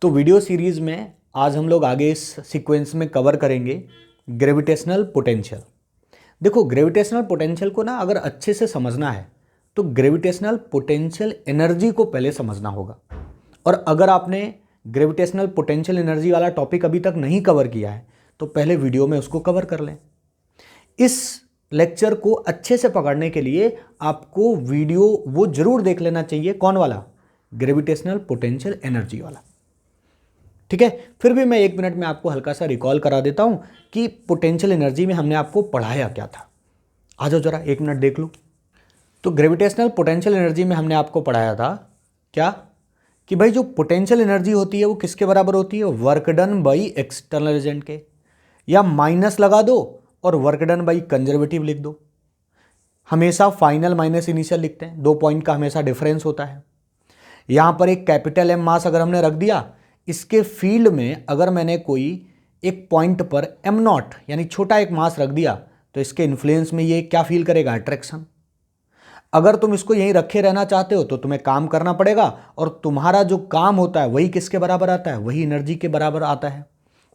तो video series में आज हम लोग आगे इस सीक्वेंस में कवर करेंगे ग्रेविटेशनल पोटेंशियल। देखो, ग्रेविटेशनल पोटेंशियल को ना अगर अच्छे से समझना है तो ग्रेविटेशनल पोटेंशियल एनर्जी को पहले समझना होगा। और अगर आपने ग्रेविटेशनल पोटेंशियल एनर्जी वाला टॉपिक अभी तक नहीं कवर किया है तो पहले वीडियो में उसको कवर कर लें। इस लेक्चर को अच्छे से पकड़ने के लिए आपको वीडियो वो जरूर देख लेना चाहिए। कौन वाला? ग्रेविटेशनल पोटेंशियल एनर्जी वाला। ठीक है, फिर भी मैं 1 मिनट में आपको हल्का सा रिकॉल करा देता हूं कि पोटेंशियल एनर्जी में हमने आपको पढ़ाया क्या था। आ जाओ जरा 1 मिनट देख लो। तो ग्रेविटेशनल पोटेंशियल एनर्जी में हमने आपको पढ़ाया था क्या कि भाई जो पोटेंशियल एनर्जी होती है वो किसके बराबर होती है? Work done by external agent के, या माइनस लगा दो और वर्क डन बाई कंजर्वेटिव लिख दो। हमेशा फाइनल माइनस इनिशियल लिखते हैं, 2 पॉइंट का हमेशा डिफरेंस होता है। यहां पर एक कैपिटल एम मास अगर हमने रख दिया, इसके फील्ड में अगर मैंने कोई एक पॉइंट पर एम नॉट यानी छोटा एक मास रख दिया तो इसके इन्फ्लुएंस में ये क्या फील करेगा? अट्रैक्शन। अगर तुम इसको यहीं रखे रहना चाहते हो तो तुम्हें काम करना पड़ेगा, और तुम्हारा जो काम होता है वही किसके बराबर आता है? वही एनर्जी के बराबर आता है,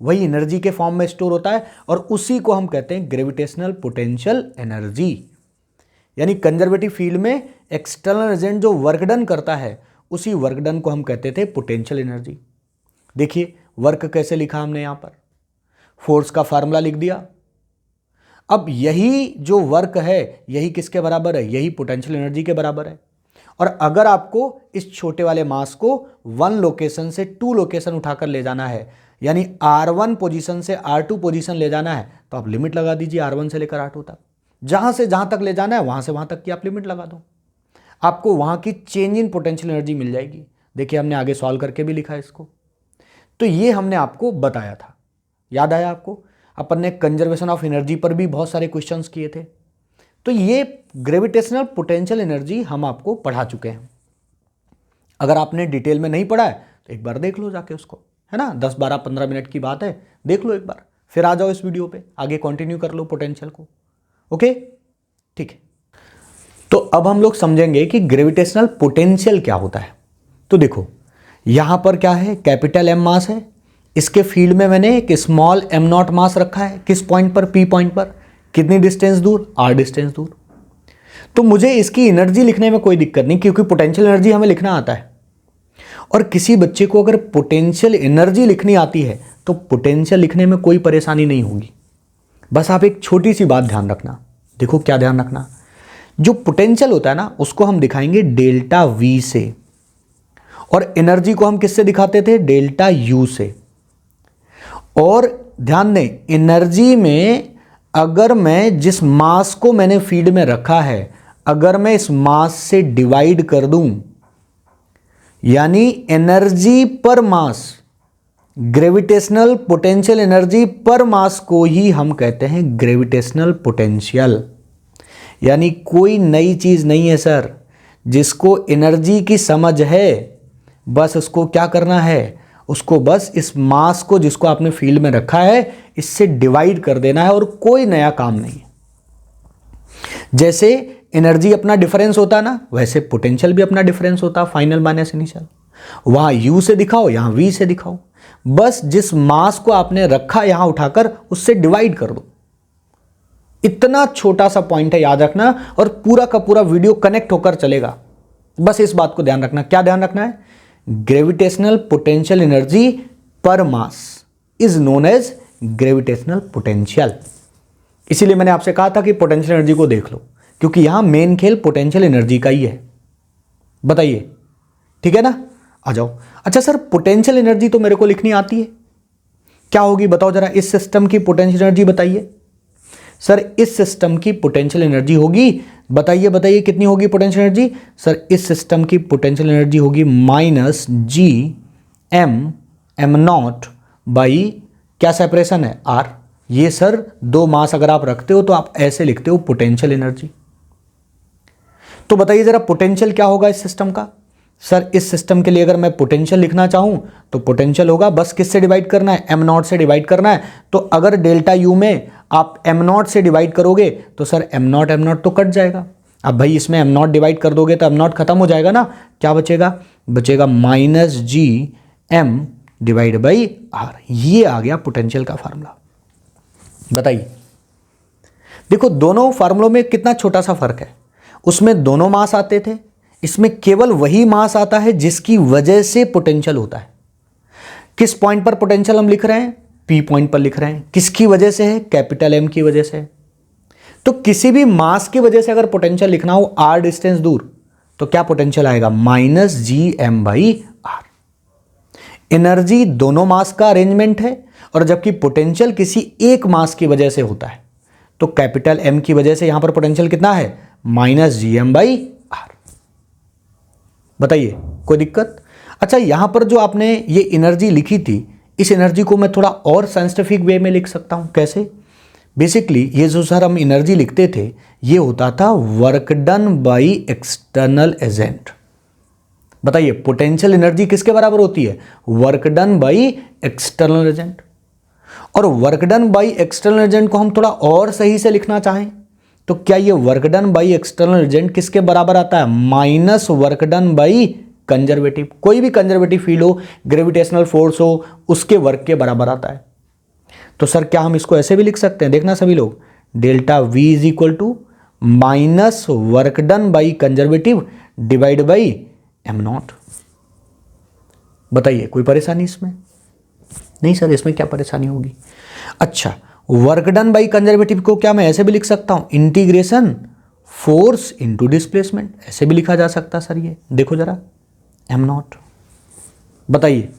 वही एनर्जी के फॉर्म में स्टोर होता है, और उसी को हम कहते हैं ग्रेविटेशनल पोटेंशियल एनर्जी। यानी कंजर्वेटिव फील्ड में एक्सटर्नल एजेंट जो वर्क डन करता है उसी वर्क डन को हम कहते थे पोटेंशियल एनर्जी। देखिए वर्क कैसे लिखा हमने यहां पर, फोर्स का फार्मूला लिख दिया। अब यही जो वर्क है यही किसके बराबर है? यही पोटेंशियल एनर्जी के बराबर है। और अगर आपको इस छोटे वाले मास को 1 लोकेशन से 2 लोकेशन उठाकर ले जाना है, यानी R1 पोजीशन से R2 पोजीशन ले जाना है, तो आप लिमिट लगा दीजिए R1 से लेकर R2 तक। जहां से जहां तक ले जाना है वहां से वहां तक की आप लिमिट लगा दो, आपको वहां की चेंज इन पोटेंशियल एनर्जी मिल जाएगी। देखिए हमने आगे सॉल्व करके भी लिखा है इसको। तो ये हमने आपको बताया था, याद आया आपको? अपन ने कंजर्वेशन ऑफ एनर्जी पर भी बहुत सारे क्वेश्चंस किए थे। तो ये ग्रेविटेशनल पोटेंशियल एनर्जी हम आपको पढ़ा चुके हैं। अगर आपने डिटेल में नहीं पढ़ा है तो एक बार देख लो जाके उसको, है ना? 10 12 15 मिनट की बात है, देख लो एक बार, फिर आ जाओ इस वीडियो पे, आगे कंटिन्यू कर लो पोटेंशियल को। ओके, ठीक है। तो अब हम लोग समझेंगे कि ग्रेविटेशनल पोटेंशियल क्या होता है। तो देखो यहां पर क्या है? कैपिटल एम मास है, इसके फील्ड में मैंने एक स्मॉल एम नॉट मास रखा है। किस पॉइंट पर? पी पॉइंट पर। कितनी डिस्टेंस दूर? आर डिस्टेंस दूर। तो मुझे इसकी एनर्जी लिखने में कोई दिक्कत नहीं, क्योंकि पोटेंशियल एनर्जी हमें लिखना आता है। और किसी बच्चे को अगर पोटेंशियल एनर्जी लिखनी आती है तो पोटेंशियल लिखने में कोई परेशानी नहीं होगी। बस आप एक छोटी सी बात ध्यान रखना। देखो क्या ध्यान रखना, जो पोटेंशियल होता है ना उसको हम दिखाएंगे डेल्टा वी से, और एनर्जी को हम किससे दिखाते थे? डेल्टा यू से। और ध्यान दें, एनर्जी में अगर मैं जिस मास को मैंने फील्ड में रखा है अगर मैं इस मास से डिवाइड कर दूं, यानी एनर्जी पर मास, ग्रेविटेशनल पोटेंशियल एनर्जी पर मास को ही हम कहते हैं ग्रेविटेशनल पोटेंशियल। यानी कोई नई चीज नहीं है सर, जिसको एनर्जी की समझ है बस उसको क्या करना है? उसको बस इस मास को जिसको आपने फील्ड में रखा है इससे डिवाइड कर देना है, और कोई नया काम नहीं है। जैसे एनर्जी अपना डिफरेंस होता है ना, वैसे पोटेंशियल भी अपना डिफरेंस होता है, फाइनल माइनस इनिशियल। वहां यू से दिखाओ, यहां वी से दिखाओ, बस जिस मास को आपने रखा यहां उठाकर उससे डिवाइड कर दो। इतना छोटा सा पॉइंट है, याद रखना, और पूरा का पूरा वीडियो कनेक्ट होकर चलेगा। बस इस बात को ध्यान रखना। क्या ध्यान रखना है? Gravitational potential energy per mass is known as gravitational potential. इसीलिए मैंने आपसे कहा था कि पोटेंशियल एनर्जी को देख लो, क्योंकि यहां मेन खेल पोटेंशियल एनर्जी का ही है। बताइए, ठीक है ना? आ जाओ। अच्छा सर, पोटेंशियल एनर्जी तो मेरे को लिखनी आती है, क्या होगी बताओ जरा? इस सिस्टम की पोटेंशियल एनर्जी बताइए। सर इस सिस्टम की पोटेंशियल एनर्जी होगी, बताइए बताइए कितनी होगी पोटेंशियल एनर्जी? सर इस सिस्टम की पोटेंशियल एनर्जी होगी minus G am not by, क्या सेपरेशन है? आर। ये सर 2 मास अगर आप रखते हो तो आप ऐसे लिखते हो पोटेंशियल एनर्जी। तो बताइए जरा पोटेंशियल क्या होगा इस सिस्टम का? सर इस सिस्टम के लिए अगर मैं पोटेंशियल लिखना चाहूं तो पोटेंशियल होगा, बस किससे डिवाइड करना है? एम नॉट से डिवाइड करना है। तो अगर डेल्टा यू में आप एम नॉट से डिवाइड करोगे तो सर एम नॉट तो कट जाएगा। अब भाई इसमें एम नॉट डिवाइड कर दोगे तो एम नॉट खत्म हो जाएगा ना, क्या बचेगा? बचेगा minus G M divide by R. ये आ गया पोटेंशियल का फार्मूला। बताइए, देखो दोनों फार्मूलों में कितना छोटा सा फर्क है। उसमें दोनों मास आते थे, इसमें केवल वही मास आता है जिसकी वजह से पोटेंशियल होता है। किस पॉइंट पर पोटेंशियल हम लिख रहे हैं? पी पॉइंट पर लिख रहे हैं। किसकी वजह से है? कैपिटल एम की वजह से। तो किसी भी मास की वजह से अगर पोटेंशियल लिखना हो आर डिस्टेंस दूर, तो क्या पोटेंशियल आएगा? Minus G M by R. Energy दोनों मास का अरेंजमेंट है, और जबकि पोटेंशियल किसी एक मास की वजह से होता है, तो कैपिटल एम की वजह से यहां पर पोटेंशियल कितना है? Minus G M by R. बताइए, कोई दिक्कत? अच्छा, यहां पर जो आपने ये एनर्जी लिखी थी, इस एनर्जी को मैं थोड़ा और साइंटिफिक वे में लिख सकता हूं। कैसे? बेसिकली ये जो सर हम एनर्जी लिखते थे, ये होता था work done by external agent. बताइए, पोटेंशियल एनर्जी किसके बराबर होती है? Work done by external agent. और work done by external agent को हम थोड़ा और सही से लिखना चाहें तो क्या ये work done by external agent किसके बराबर आता है? Minus work done by conservative. कोई भी कंजर्वेटिव फील्ड हो, ग्रेविटेशनल फोर्स हो, उसके वर्क के बराबर आता है। तो सर क्या हम इसको ऐसे भी लिख सकते हैं? देखना सभी लोग, delta V is equal to minus work done by conservative divide by M naught. बताइए, कोई परेशानी इसमें? नहीं सर, इसमें क्या परेशानी होगी? अच्छा, वर्क डन बाई कंजर्वेटिव को क्या मैं ऐसे भी लिख सकता हूं? Integration force into displacement. ऐसे भी लिखा जा सकता सर। ये देखो जरा, एम नॉट। बताइए,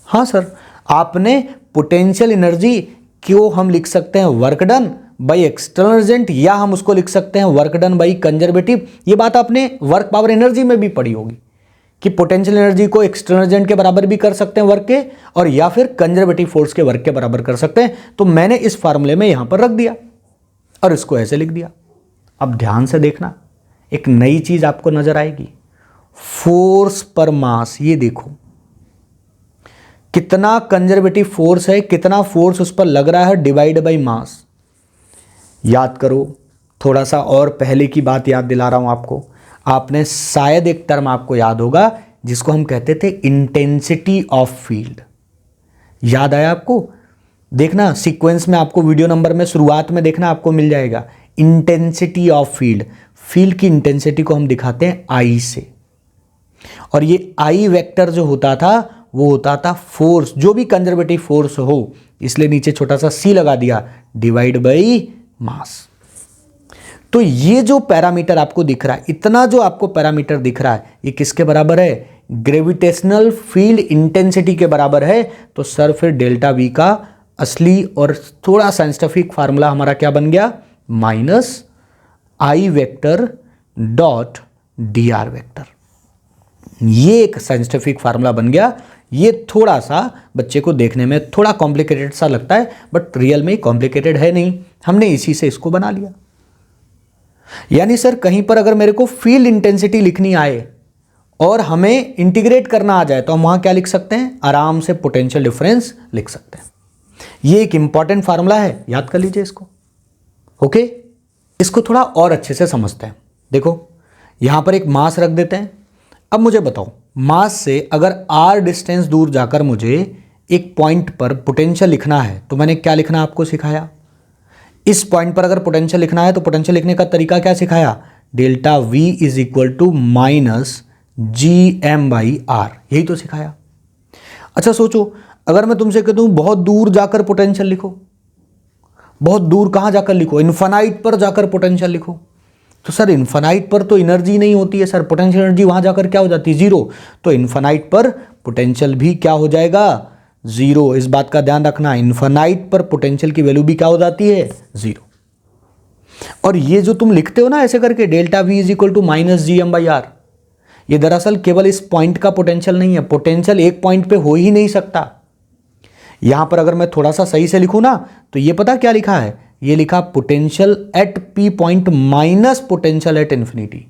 हाँ सर, आपने पोटेंशियल एनर्जी क्यों हम लिख सकते हैं work done by external agent, या हम उसको लिख सकते हैं वर्क डन बाई कंजर्वेटिव। ये बात आपने वर्क पावर एनर्जी में भी पढ़ी होगी कि पोटेंशियल एनर्जी को एक्सटर्नल एजेंट के बराबर भी कर सकते हैं वर्क के, और या फिर कंजर्वेटिव फोर्स के वर्क के बराबर कर सकते हैं। तो मैंने इस फार्मूले में यहां पर रख दिया और इसको ऐसे लिख दिया। अब ध्यान से देखना, एक नई चीज आपको नजर आएगी, फोर्स पर मास। ये देखो कितना कंजर्वेटिव फोर्स है, कितना फोर्स उस पर लग रहा है, डिवाइड बाई मास। याद करो, थोड़ा सा और पहले की बात याद दिला रहा हूं आपको। आपने शायद एक टर्म आपको याद होगा जिसको हम कहते थे इंटेंसिटी ऑफ फील्ड। याद आया आपको? देखना सीक्वेंस में, आपको वीडियो नंबर में शुरुआत में देखना, आपको मिल जाएगा इंटेंसिटी ऑफ फील्ड। फील्ड की इंटेंसिटी को हम दिखाते हैं आई से, और ये आई वेक्टर जो होता था वो होता था फोर्स, जो भी कंजर्वेटिव फोर्स हो, इसलिए नीचे छोटा सा सी लगा दिया, डिवाइड बाई मास। तो ये जो पैरामीटर आपको दिख रहा है, इतना जो आपको पैरामीटर दिख रहा है, ये किसके बराबर है? ग्रेविटेशनल फील्ड इंटेंसिटी के बराबर है। तो सर फिर डेल्टा वी का असली और थोड़ा साइंटिफिक फार्मूला हमारा क्या बन गया? Minus I vector dot D R vector. ये एक साइंटिफिक फार्मूला बन गया। ये थोड़ा सा बच्चे को देखने में थोड़ा कॉम्प्लिकेटेड सा लगता है, बट रियल में कॉम्प्लिकेटेड है नहीं, हमने इसी से इसको बना लिया। यानी सर कहीं पर अगर मेरे को फील्ड इंटेंसिटी लिखनी आए और हमें इंटीग्रेट करना आ जाए, तो हम वहां क्या लिख सकते हैं? आराम से पोटेंशियल डिफरेंस लिख सकते हैं। ये एक इंपॉर्टेंट फार्मूला है, याद कर लीजिए इसको। ओके, इसको थोड़ा और अच्छे से समझते हैं। देखो, यहां पर एक मास रख देते हैं। अब मुझे बताओ, मास से अगर r डिस्टेंस दूर जाकर मुझे एक पॉइंट पर पोटेंशियल लिखना है, तो मैंने क्या लिखना आपको सिखाया? इस पॉइंट पर अगर पोटेंशियल लिखना है तो पोटेंशियल लिखने का तरीका क्या सिखाया? Delta v is equal to minus G M by R, यही तो सिखाया। अच्छा सोचो, अगर मैं तुमसे कह दूं बहुत दूर जाकर पोटेंशियल लिखो, बहुत दूर कहां जाकर लिखो? इन्फिनाइट पर जाकर पोटेंशियल लिखो। तो सर इन्फिनाइट पर तो एनर्जी नहीं होती है सर, पोटेंशियल एनर्जी वहां जाकर क्या हो जाती है? जीरो। तो इन्फिनाइट पर पोटेंशियल भी क्या हो जाएगा? जीरो। इस बात का ध्यान रखना, इन्फिनाइट पर पोटेंशियल की वैल्यू भी क्या हो जाती है? जीरो। और ये जो तुम लिखते हो ना ऐसे करके, delta V is equal to minus G M by R, ये दरअसल केवल इस पॉइंट का पोटेंशियल नहीं है। पोटेंशियल एक पॉइंट पे हो ही नहीं सकता। यहां पर अगर मैं थोड़ा सा सही से लिखूं ना, तो ये पता क्या लिखा है? ये लिखा potential at P point minus potential at infinity.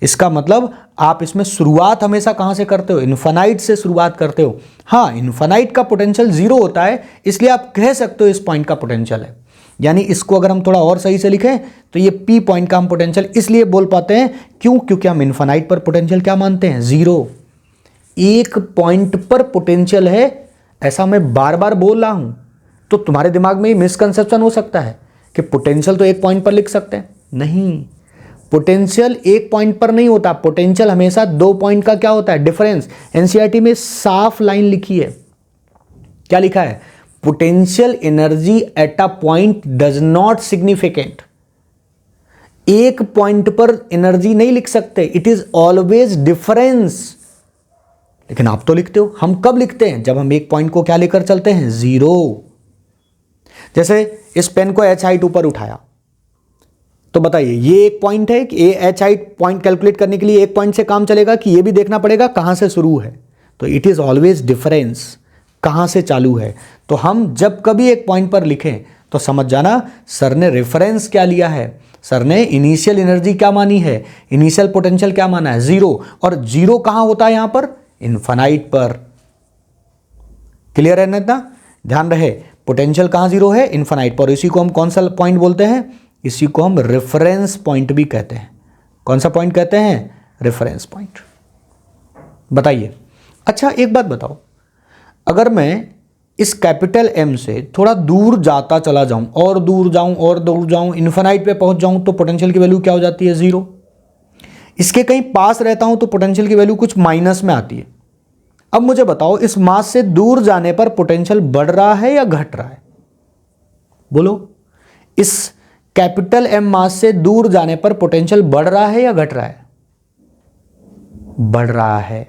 इसका मतलब आप इसमें शुरुआत हमेशा कहां से करते हो? इन्फिनाइट से शुरुआत करते हो। हाँ, इन्फिनाइट का पोटेंशियल जीरो होता है, इसलिए आप कह सकते हो इस पॉइंट का पोटेंशियल है। यानी इसको अगर हम थोड़ा और सही से लिखें तो ये पी पॉइंट का हम पोटेंशियल इसलिए बोल पाते हैं, क्यों? क्योंकि हम इन्फिनाइट पर पोटेंशियल क्या मानते हैं? जीरो। एक पॉइंट पर पोटेंशियल है, ऐसा मैं बार बार बोल रहा हूं, तो तुम्हारे दिमाग में मिसकंसेप्शन हो सकता है कि पोटेंशियल तो एक पॉइंट पर लिख सकते हैं। नहीं, पोटेंशियल एक पॉइंट पर नहीं होता, पोटेंशियल हमेशा दो पॉइंट का क्या होता है, डिफरेंस। एनसीईआरटी में साफ लाइन लिखी है, क्या लिखा है, potential energy at a point does not significant. एक पॉइंट पर एनर्जी नहीं लिख सकते, इट इज ऑलवेज डिफरेंस। लेकिन आप तो लिखते हो, हम कब लिखते हैं, जब हम एक पॉइंट को क्या लेकर चलते हैं, जीरो। जैसे इस पेन को एच हाइट ऊपर उठाया, तो बताइए ये एक पॉइंट है कि एच हाइट पॉइंट कैलकुलेट करने के लिए एक पॉइंट से काम चलेगा कि ये भी देखना पड़ेगा कहां से शुरू है। तो इट इज ऑलवेज डिफरेंस, कहां से चालू है। तो हम जब कभी एक पॉइंट पर लिखें तो समझ जाना सर ने रेफरेंस क्या लिया है, सर ने इनिशियल एनर्जी क्या मानी है, इनिशियल पोटेंशियल क्या माना है, जीरो। और जीरो कहां होता है यहां पर, इनफाइनाइट पर। क्लियर है ना इतना, ध्यान रहे, पोटेंशियल कहां जीरो है, इनफाइनाइट पर। इसी को हम कौन सा पॉइंट बोलते हैं, इसी को हम रेफरेंस पॉइंट भी कहते हैं। कौन सा पॉइंट कहते हैं, रेफरेंस पॉइंट। बताइए, अच्छा एक बात बताओ, अगर मैं इस कैपिटल एम से थोड़ा दूर जाता चला जाऊं, और दूर जाऊं और दूर जाऊं, इनफाइनाइट पे पहुंच जाऊं, तो पोटेंशियल की वैल्यू क्या हो जाती है, जीरो। इसके कहीं पास रहता हूं तो पोटेंशियल की वैल्यू कुछ माइनस में आती है। अब मुझे बताओ, इस मास से दूर जाने पर पोटेंशियल बढ़ रहा है या घट रहा है, बोलो। इस कैपिटल एम मास से दूर जाने पर पोटेंशियल बढ़ रहा है या घट रहा है, बढ़ रहा है,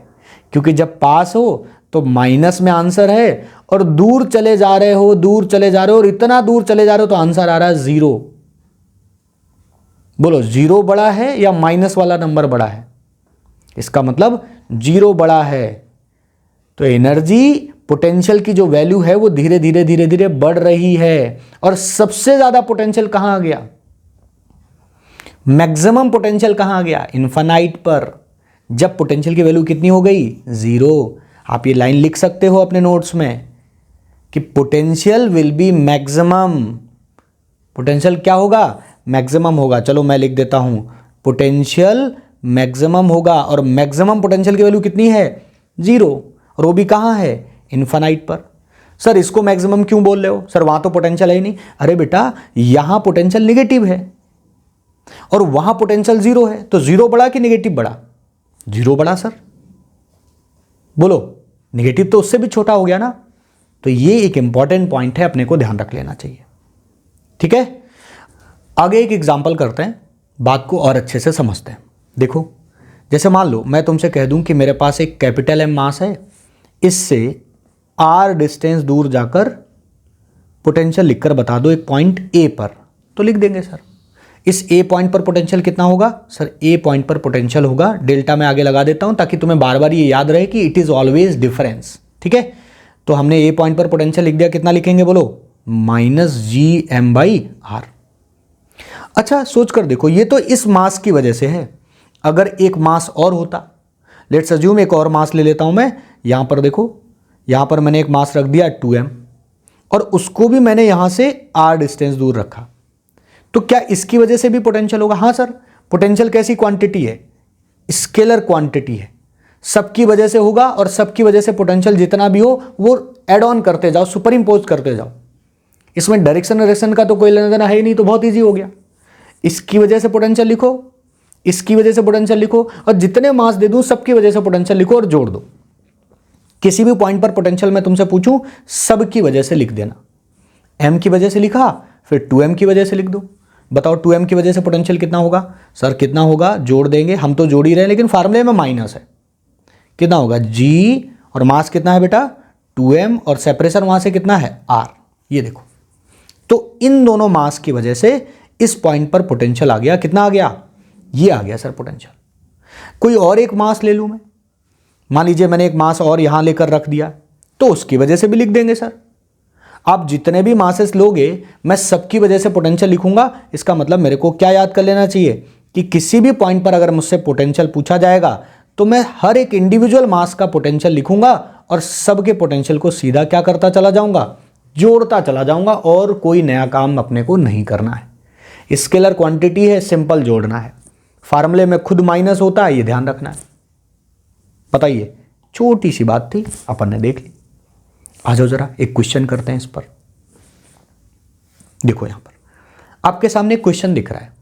क्योंकि जब पास हो तो माइनस में आंसर है, और दूर चले जा रहे हो, दूर चले जा रहे हो, और इतना दूर चले जा रहे हो तो आंसर आ रहा है जीरो। बोलो, जीरो बड़ा है या माइनस वाला नंबर बड़ा है, इसका मतलब जीरो बड़ा है। तो एनर्जी पोटेंशियल की जो वैल्यू है वो धीरे धीरे धीरे धीरे बढ़ रही है। और सबसे ज्यादा पोटेंशियल कहां आ गया, मैक्सिमम पोटेंशियल कहां आ गया, इनफाइनाइट पर, जब पोटेंशियल की वैल्यू कितनी हो गई, जीरो। आप ये लाइन लिख सकते हो अपने नोट्स में कि potential will be maximum, potential क्या होगा, मैक्सिमम होगा। चलो मैं लिख देता हूं, पोटेंशियल मैक्सिमम होगा, और मैक्सिमम पोटेंशियल की वैल्यू कितनी है, जीरो, और वो भी कहां है, इनफाइनाइट पर। सर इसको मैक्सिमम क्यों बोल रहे हो, सर वहां तो पोटेंशियल है ही नहीं। अरे बेटा, यहां पोटेंशियल नेगेटिव है और वहां पोटेंशियल जीरो है, तो जीरो बड़ा कि नेगेटिव बड़ा, जीरो बड़ा सर। बोलो, नेगेटिव तो उससे भी छोटा हो गया ना। तो ये एक इंपॉर्टेंट पॉइंट है, अपने को ध्यान रख लेना चाहिए, ठीक है। आगे एक एग्जांपल करते हैं, बात को और अच्छे से समझते हैं। देखो, जैसे मान लो मैं तुमसे कह दूं कि मेरे पास एक कैपिटल एम मास है, इससे आर डिस्टेंस दूर जाकर पोटेंशियल लिखकर बता दो एक पॉइंट ए पर, तो लिख देंगे सर। इस ए पॉइंट पर पोटेंशियल कितना होगा, सर ए पॉइंट पर पोटेंशियल होगा, डेल्टा में आगे लगा देता हूं ताकि तुम्हें बार बार ये याद रहे कि इट इज ऑलवेज डिफरेंस, ठीक है। तो हमने ए पॉइंट पर पोटेंशियल लिख दिया, कितना लिखेंगे बोलो, -gm/r। अच्छा सोच कर देखो, ये तो इस मास की वजह से है। अगर एक मास और होता, लेट्स अज्यूम एक और मास ले लेता हूं मैं, यहां पर देखो, यहां पर मैंने एक मास रख दिया 2m, और उसको भी मैंने यहां से r डिस्टेंस दूर रखा, तो क्या इसकी वजह से भी पोटेंशियल होगा, हाँ सर। पोटेंशियल कैसी क्वांटिटी है, स्केलर क्वांटिटी है, सबकी वजह से होगा, और सबकी वजह से पोटेंशियल जितना भी हो वो एड ऑन करते जाओ, सुपर इंपोज करते जाओ। इसमें डायरेक्शन का तो कोई लेना देना है ही नहीं, तो बहुत ईजी हो गया। इसकी वजह से पोटेंशियल लिखो, इसकी वजह से पोटेंशियल लिखो, और जितने मास दे दूं सबकी वजह से पोटेंशियल लिखो और जोड़ दो। किसी भी पॉइंट पर पोटेंशियल मैं तुमसे पूछूं, सबकी वजह से लिख देना। m की वजह से लिखा, फिर 2m की वजह से लिख दो। बताओ 2m की वजह से पोटेंशियल कितना होगा, सर कितना होगा, जोड़ देंगे, हम तो जोड़ ही रहे हैं लेकिन फार्मूले में माइनस है, कितना होगा g, और मास कितना है बेटा 2m, और सेपरेशन वहां से कितना है r। ये देखो, तो इन दोनों मास की वजह से इस पॉइंट पर पोटेंशियल आ गया, कितना आ गया, ये आ गया सर पोटेंशियल। कोई और एक मास ले लूं मैं, मान लीजिए मैंने एक मास और यहां लेकर रख दिया, तो उसकी वजह से भी लिख देंगे सर। आप जितने भी मासेस लोगे मैं सबकी वजह से पोटेंशियल लिखूंगा। इसका मतलब मेरे को क्या याद कर लेना चाहिए कि किसी भी पॉइंट पर अगर मुझसे पोटेंशियल पूछा जाएगा तो मैं हर एक इंडिविजुअल मास का पोटेंशियल लिखूंगा, और सबके पोटेंशियल को सीधा क्या करता चला जाऊंगा, जोड़ता चला जाऊंगा, और कोई नया काम अपने को नहीं करना है। स्केलर क्वांटिटी है, सिंपल जोड़ना है, फार्मूले में खुद माइनस होता है, ये ध्यान रखना है। बताइए छोटी सी बात थी, अपन ने देख ली। आ जाओ जरा एक क्वेश्चन करते हैं इस पर। देखो यहां पर आपके सामने क्वेश्चन दिख रहा है।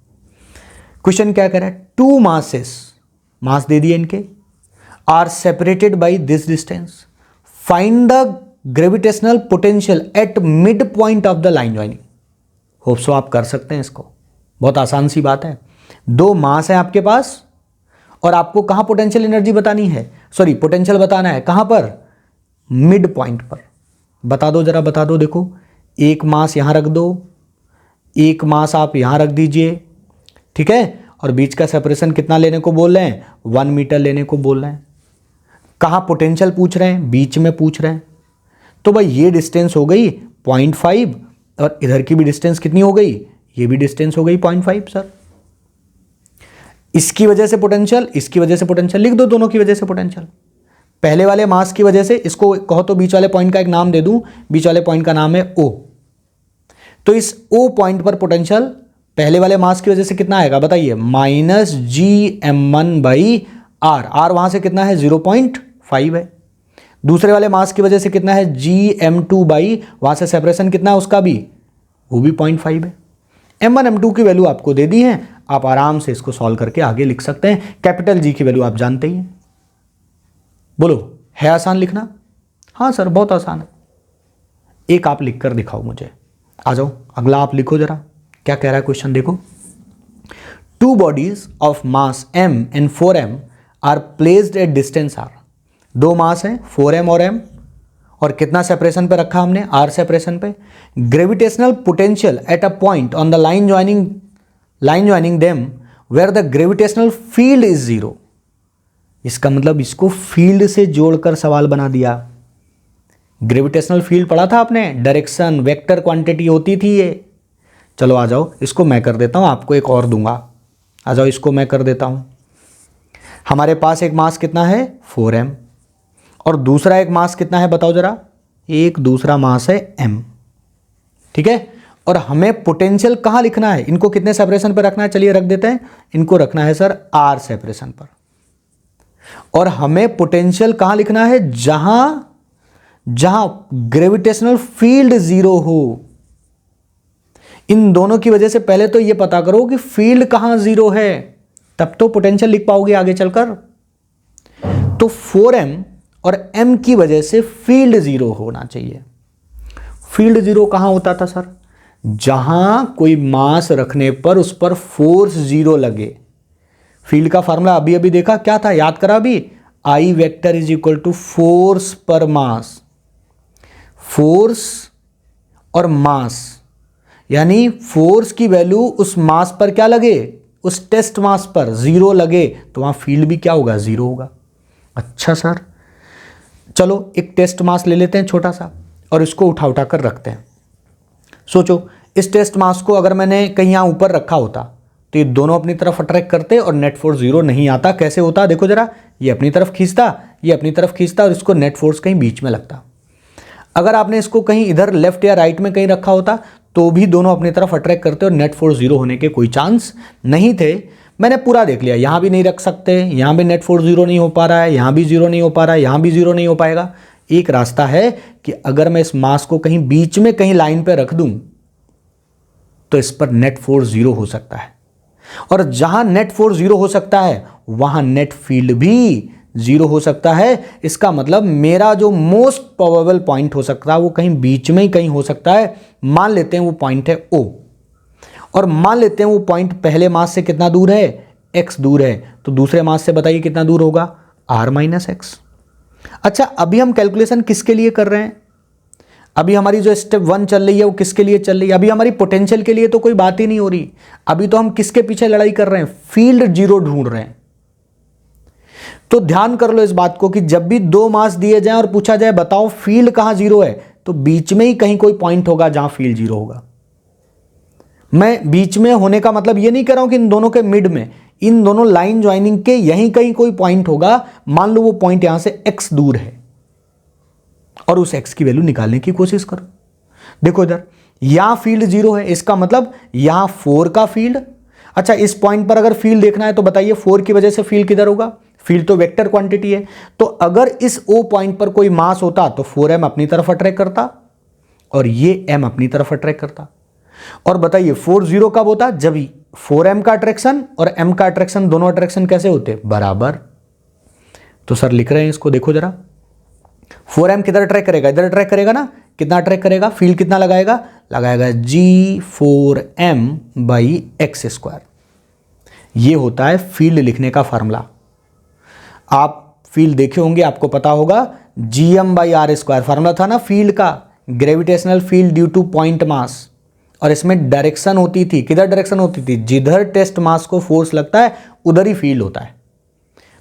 क्वेश्चन क्या कह रहा है, टू मासेस, मास दे दिए इनके, are separated by this distance, find the gravitational potential at mid point of the line joining. Hope so आप कर सकते हैं इसको, बहुत आसान सी बात है। दो मास है आपके पास और आपको कहां पोटेंशियल एनर्जी बतानी है, सॉरी पोटेंशियल बताना है, कहां पर, मिड पॉइंट पर। बता दो जरा, बता दो। देखो एक मास यहां रख दो, एक मास आप यहां रख दीजिए, ठीक है, और बीच का सेपरेशन कितना लेने को बोल रहे हैं, 1 मीटर लेने को बोल रहे हैं। कहां पोटेंशियल पूछ रहे हैं, बीच में पूछ रहे हैं। तो भाई ये डिस्टेंस हो गई 0.5 और इधर की भी डिस्टेंस कितनी हो गई, ये भी डिस्टेंस हो गई 0.5 सर। इसकी वजह से पोटेंशियल, इसकी वजह से पोटेंशियल, लिख दो दोनों की वजह से पोटेंशियल। पहले वाले मास की वजह से, इसको कहो तो बीच वाले पॉइंट का एक नाम दे दूं, बीच वाले पॉइंट का नाम है O। तो इस O पॉइंट पर पोटेंशियल पहले वाले मास की वजह से कितना आएगा बताइए, -gm1/r। r वहां से कितना है, 0.5 है। दूसरे वाले मास की वजह से कितना है, gm2 वहां से सेपरेशन कितना है उसका भी, वो भी 0.5 है। m1 m2 की वैल्यू आपको दे दी है, आप आराम से इसको सॉल्व करके आगे लिख सकते हैं। कैपिटल G की वैल्यू आप जानते ही हैं। बोलो है आसान लिखना? हाँ सर बहुत आसान है। एक आप लिख कर दिखाओ मुझे। आ जाओ अगला आप लिखो जरा, क्या कह रहा है क्वेश्चन देखो। Two bodies of mass m and 4m are placed at distance r। दो मास हैं 4m और m, और कितना सेपरेशन पे रखा हमने, r सेपरेशन पे। Gravitational potential at a point on the line joining them where the gravitational field is 0। इसका मतलब इसको फील्ड से जोड़कर सवाल बना दिया। ग्रेविटेशनल फील्ड पढ़ा था आपने, डायरेक्शन वेक्टर क्वांटिटी होती थी ये। चलो आ जाओ इसको मैं कर देता हूं, आपको एक और दूंगा। आ जाओ इसको मैं कर देता हूं। हमारे पास एक मास कितना है 4m और दूसरा एक मास कितना है बताओ जरा, एक दूसरा मास है m, ठीक है। और हमें पोटेंशियल कहां लिखना है, इनको कितने सेपरेशन पर रखना है, चलिए रख देते हैं। इनको रखना है सर r सेपरेशन पर। और हमें पोटेंशियल कहां लिखना है, जहां ग्रेविटेशनल फील्ड 0 हो। इन दोनों की वजह से पहले तो यह पता करो कि फील्ड कहां 0 है, तब तो पोटेंशियल लिख पाओगे आगे चलकर। तो 4m और m की वजह से फील्ड 0 होना चाहिए। फील्ड 0 कहां होता था सर, जहां कोई मास रखने पर उस पर फोर्स 0 लगे। फील्ड का फार्मूला अभी अभी देखा, क्या था याद करा अभी, I vector is equal to force per mass. Force और मास, यानी फोर्स की वैल्यू उस मास पर क्या लगे, उस टेस्ट मास पर 0 लगे, तो वहां फील्ड भी क्या होगा, 0 होगा। अच्छा सर, चलो एक टेस्ट मास ले लेते हैं छोटा सा और इसको उठा उठा कर रखते हैं। सोचो इस टेस्ट मास को अगर मैंने कहीं यहां ऊपर रखा होता तो ये दोनों अपनी तरफ अट्रैक्ट करते और नेट फोर्स 0 नहीं आता। कैसे होता देखो जरा, ये अपनी तरफ खींचता, ये अपनी तरफ खींचता और इसको नेट फोर्स कहीं बीच में लगता। अगर आपने इसको कहीं इधर लेफ्ट या राइट में कहीं रखा होता तो भी दोनों अपनी तरफ अट्रैक्ट करते और नेट फोर्स 0 होने के कोई चांस नहीं थे। मैंने पूरा देख लिया, यहां भी नहीं रख सकते, यहां भी नेट फोर्स 0 नहीं हो पा रहा है, यहां भी 0 नहीं हो पा रहा है, यहां भी 0 नहीं हो पाएगा। एक रास्ता है कि अगर मैं इस मास को कहीं बीच में कहीं लाइन पे रख दूं तो इस पर नेट फोर्स 0 हो सकता है, और जहां नेट फोर्स 0 हो सकता है वहां नेट फील्ड भी 0 हो सकता है। इसका मतलब मेरा जो मोस्ट प्रोबेबल पॉइंट हो सकता है वो कहीं बीच में ही कहीं हो सकता है। मान लेते हैं वो पॉइंट है O, और मान लेते हैं वो पॉइंट पहले मास से कितना दूर है, x दूर है, तो दूसरे मास से बताइए कितना दूर होगा, r - x। अच्छा अभी हम कैलकुलेशन किसके लिए कर रहे हैं, अभी हमारी जो स्टेप 1 चल रही है वो किसके लिए चल रही है, अभी हमारी पोटेंशियल के लिए तो कोई बात ही नहीं हो रही। अभी तो हम किसके पीछे लड़ाई कर रहे हैं, फील्ड 0 ढूंढ रहे हैं। तो ध्यान कर लो इस बात को कि जब भी दो मास दिए जाएं और पूछा जाए बताओ फील्ड कहां 0 है, तो बीच में ही कहीं कोई पॉइंट होगा जहां फील्ड 0 होगा। मैं बीच में होने का मतलब ये नहीं कह रहा हूं कि इन दोनों के मिड में, इन दोनों लाइन ज्वाइनिंग के यहीं कहीं कोई पॉइंट होगा। मान लो वो पॉइंट यहां से x दूर है और उस x की वैल्यू निकालने की कोशिश करो। देखो इधर यहां फील्ड 0 है, इसका मतलब यहां 4 का फील्ड। अच्छा इस पॉइंट पर अगर फील्ड देखना है तो बताइए 4 की वजह से फील्ड किधर होगा, फील्ड तो वेक्टर क्वांटिटी है। तो अगर इस O पॉइंट पर कोई मास होता तो 4m अपनी तरफ अट्रैक्ट करता और ये m अपनी तरफ अट्रैक्ट करता। और बताइए 4 0 कब होता? जब 4m का अट्रैक्शन और m का अट्रैक्शन, दोनों अट्रैक्शन कैसे होते? बराबर। तो सर लिख रहे हैं इसको, देखो जरा, 4m किधर अट्रैक्ट करेगा? इधर अट्रैक्ट करेगा ना। कितना अट्रैक्ट करेगा? फील्ड कितना लगाएगा? G4m by x square. ये होता है फील्ड लिखने का फार्मूला। आप फील्ड देखे होंगे, आपको पता होगा, Gm by R square formula था ना फील्ड का, gravitational field due to point mass. और इसमें डायरेक्शन होती थी, किधर डायरेक्शन होती थी? जिधर टेस्ट मास को फोर्स लगता है उधर ही फील्ड होता है।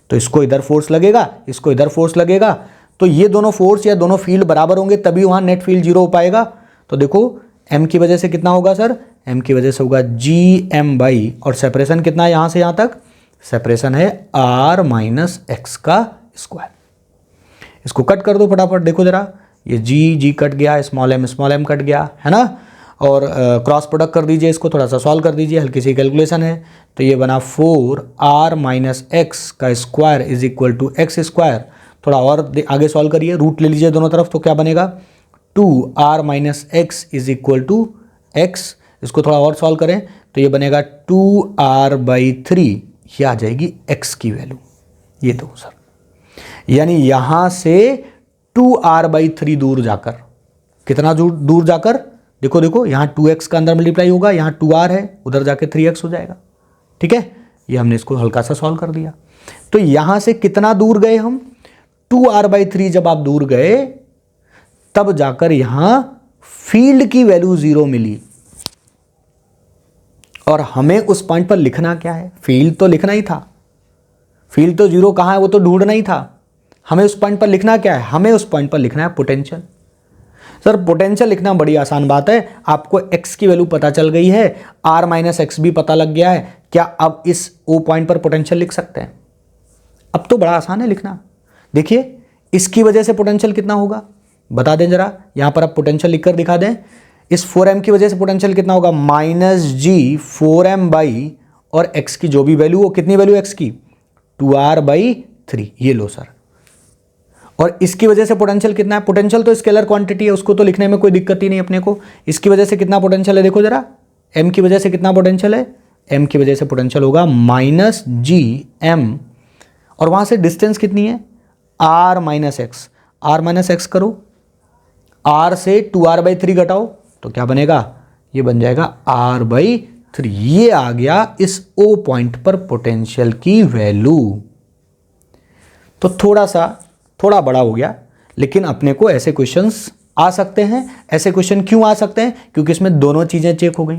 तो इसको इधर फोर्स लगेगा, इसको इधर फोर्स लगेगा, तो ये दोनों फोर्स या दोनों फील्ड बराबर होंगे, तभी वहां नेट फील्ड जीरो हो पाएगा। तो देखो m की वजह से कितना होगा सर? m की वजह से होगा Gm बाई, और सेपरेशन कितना है यहां से यहां तक? सेपरेशन है r माइनस एक्स का स्क्वायर। इसको कट कर दो फटाफट, देखो जरा, ये G कट गया, स्मॉल m कट गया, है ना। और क्रॉस प्रोडक्ट कर दीजिए, इसको थोड़ा सा सॉल्व कर दीजिए, हल्की सी कैलकुलेशन है। तो ये बना 4r माइनस एक्स का square is equal to X square. थोड़ा और आगे सॉल्व करिए, रूट ले लीजिए दोनों तरफ, तो क्या बनेगा? 2r minus X is equal to X. इसको थोड़ा और सॉल्व करें तो ये बनेगा 2r बाई 3, ये आ जाएगी x की वैल्यू। ये तो सर, यानी यहां से 2r बाई 3 दूर जाकर, कितना दूर जाकर? देखो देखो, यहां 2x का अंदर मल्टीप्लाई होगा, यहां 2r है, उधर जाके 3x हो जाएगा। ठीक है, ये हमने इसको हल्का सा सॉल्व कर दिया। तो यहां से कितना दूर गए हम? 2r बाई 3 जब आप दूर गए तब जाकर यहां फील्ड की वैल्यू 0 मिली। और हमें उस पॉइंट पर लिखना क्या है? फील्ड तो लिखना ही था, फील्ड तो 0 कहां है वो तो ढूंढना ही था। हमें उस पॉइंट पर लिखना क्या है? हमें उस पॉइंट पर लिखना है पोटेंशियल। सर पोटेंशियल लिखना बड़ी आसान बात है, आपको x की वैल्यू पता चल गई है, r माइनस एक्स भी पता लग गया है, क्या अब इस O पॉइंट पर पोटेंशियल लिख सकते हैं? अब तो बड़ा आसान है लिखना। देखिए इसकी वजह से पोटेंशियल कितना होगा, बता दें जरा, यहां पर आप पोटेंशियल लिखकर दिखा दें। इस 4m की वजह से पोटेंशियल कितना होगा? -G4m बाई, और x की जो भी वैल्यू हो, कितनी वैल्यू x की? 2r/3। ये लो सर। और इसकी वजह से पोटेंशियल कितना है? पोटेंशियल तो स्केलर क्वांटिटी है, उसको तो लिखने में कोई दिक्कत ही नहीं अपने को। इसकी वजह से कितना पोटेंशियल है देखो जरा, m की वजह से कितना पोटेंशियल है? m की वजह से पोटेंशियल होगा -Gm, और वहां से डिस्टेंस कितनी है? r minus x. r minus x करो, r से 2r/3 घटाओ तो क्या बनेगा? ये बन जाएगा r/3। ये आ गया इस O पॉइंट पर पोटेंशियल की वैल्यू। तो थोड़ा बड़ा हो गया, लेकिन अपने को ऐसे क्वेश्चंस आ सकते हैं। ऐसे क्वेश्चन क्यों आ सकते हैं? क्योंकि इसमें दोनों चीजें चेक हो गई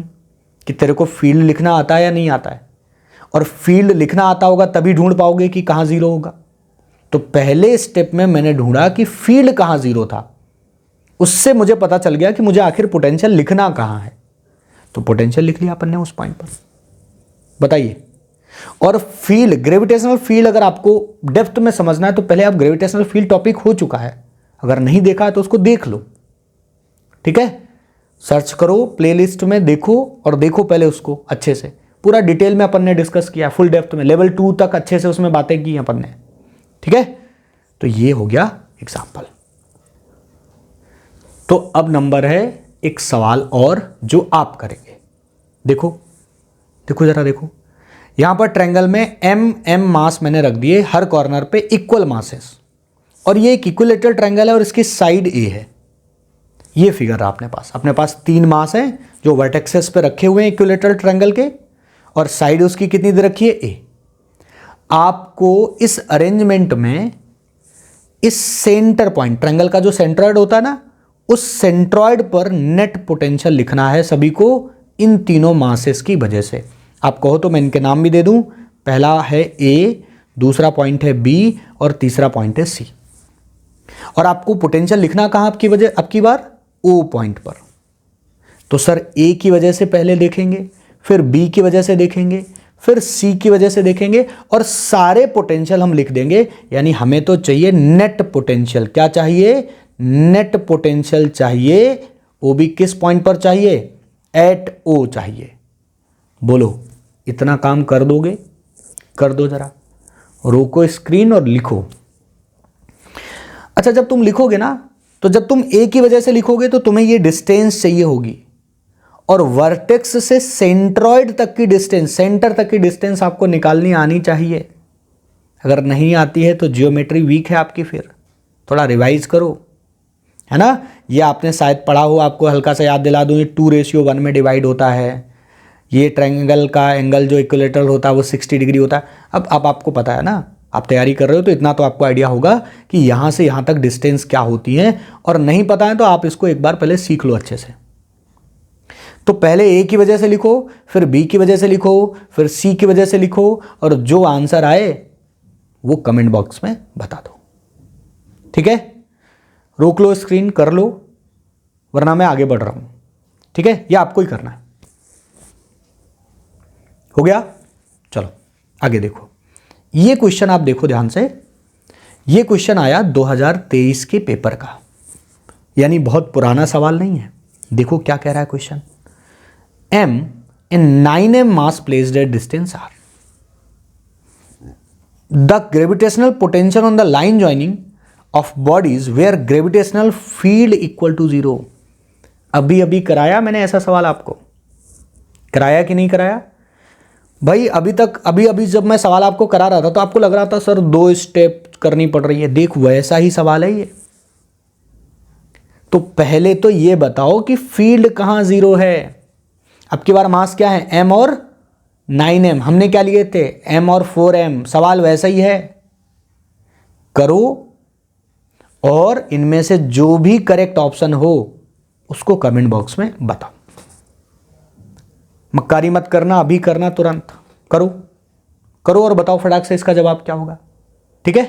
कि तेरे को फील्ड लिखना आता है या नहीं आता है। और फील्ड लिखना आता होगा तभी ढूंढ पाओगे कि कहां जीरो होगा। तो पहले स्टेप में मैंने ढूंढा कि फील्ड कहां जीरो था, उससे मुझे पता चल गया कि मुझे आखिर पोटेंशियल लिखना कहां है। तो पोटेंशियल लिख लिया अपन ने उस पॉइंट पर। बताइए, और फील्ड, ग्रेविटेशनल फील्ड अगर आपको डेप्थ में समझना है तो पहले आप ग्रेविटेशनल फील्ड टॉपिक हो चुका है, अगर नहीं देखा है तो उसको देख लो। ठीक है, सर्च करो प्लेलिस्ट में, देखो और देखो पहले उसको अच्छे से, पूरा डिटेल में अपन ने डिस्कस किया, फुल डेप्थ में, लेवल 2 तक अच्छे से उसमें बातें की अपन ने। ठीक है, तो ये हो गया एग्जाम्पल। तो अब नंबर है एक सवाल और जो आप करेंगे। देखो देखो जरा, देखो यहां पर ट्रायंगल में m मास मैंने रख दिए, हर कॉर्नर पे इक्वल मासेस, और ये एक इक्विलेटरल ट्रायंगल है और इसकी साइड a है। ये फिगर अपने पास 3 मास हैं जो वर्टेक्सेस पे रखे हुए हैं इक्विलेटरल ट्रायंगल के, और साइड उसकी कितनी दे रखी है? a। आपको इस अरेंजमेंट में इस सेंटर पॉइंट, ट्रायंगल का जो सेंट्रॉइड होता है ना, उस सेंट्रॉइड पर नेट पोटेंशियल लिखना है सभी को, इन तीनों मासेस की वजह से। आप कहो तो मैं इनके नाम भी दे दूं, पहला है A, दूसरा पॉइंट है B, और तीसरा पॉइंट है C। और आपको पोटेंशियल लिखना कहां आपकी बार? O पॉइंट पर। तो सर A की वजह से पहले देखेंगे, फिर B की वजह से देखेंगे, फिर C की वजह से देखेंगे, और सारे पोटेंशियल हम लिख देंगे। यानी हमें तो चाहिए नेट पोटेंशियल। क्या चाहिए? नेट पोटेंशियल चाहिए। वो भी किस पॉइंट पर चाहिए? एट O चाहिए। बोलो, इतना काम कर दोगे? कर दो जरा। रोको स्क्रीन और लिखो। अच्छा, जब तुम लिखोगे ना, तो जब तुम ए की वजह से लिखोगे तो तुम्हें ये डिस्टेंस चाहिए होगी, और वर्टेक्स से सेंट्रॉइड तक की डिस्टेंस, सेंटर तक की डिस्टेंस आपको निकालनी आनी चाहिए। अगर नहीं आती है तो जियोमेट्री वीक है आपकी, फिर थोड़ा रिवाइज करो, है ना। ये आपने शायद पढ़ा हो, आपको हल्का सा याद दिला दूं, ये 2:1 में डिवाइड होता है। ये ट्रायंगल का एंगल जो इक्विलेटरल होता है वो 60 डिग्री होता है। अब आपको पता है ना, आप तैयारी कर रहे हो तो इतना तो आपको आइडिया होगा कि यहाँ से यहाँ तक डिस्टेंस क्या होती है, और नहीं पता है तो आप इसको एक बार पहले सीख लो अच्छे से। तो पहले ए की वजह से लिखो, फिर बी की वजह से लिखो, फिर सी की वजह से लिखो, और जो आंसर आए वो कमेंट बॉक्स में बता दो। ठीक है, रोक लो स्क्रीन, कर लो, वरना मैं आगे बढ़ रहा हूं। ठीक है, ये आपको ही करना है। हो गया, चलो आगे देखो। ये क्वेश्चन आप देखो ध्यान से, ये क्वेश्चन आया 2023 के पेपर का, यानी बहुत पुराना सवाल नहीं है। देखो क्या कह रहा है question. M in 9m mass placed at distance r. The gravitational potential on the line joining of bodies where gravitational field equal to 0. अभी अभी कराया मैंने ऐसा सवाल, आपको कराया कि नहीं कराया भाई? अभी जब मैं सवाल आपको करा रहा था तो आपको लग रहा था सर 2 स्टेप करनी पड़ रही है। देख, वैसा ही सवाल है ये। तो पहले तो ये बताओ कि फील्ड कहां 0 है। अब की बार मास क्या है? m और 9m। हमने क्या लिए थे? m और 4m। सवाल वैसा ही है, करो, और इनमें से जो भी करेक्ट ऑप्शन हो उसको कमेंट बॉक्स में बताओ। मक्कारी मत करना, अभी करना, तुरंत करो और बताओ फटाक से इसका जवाब क्या होगा। ठीक है।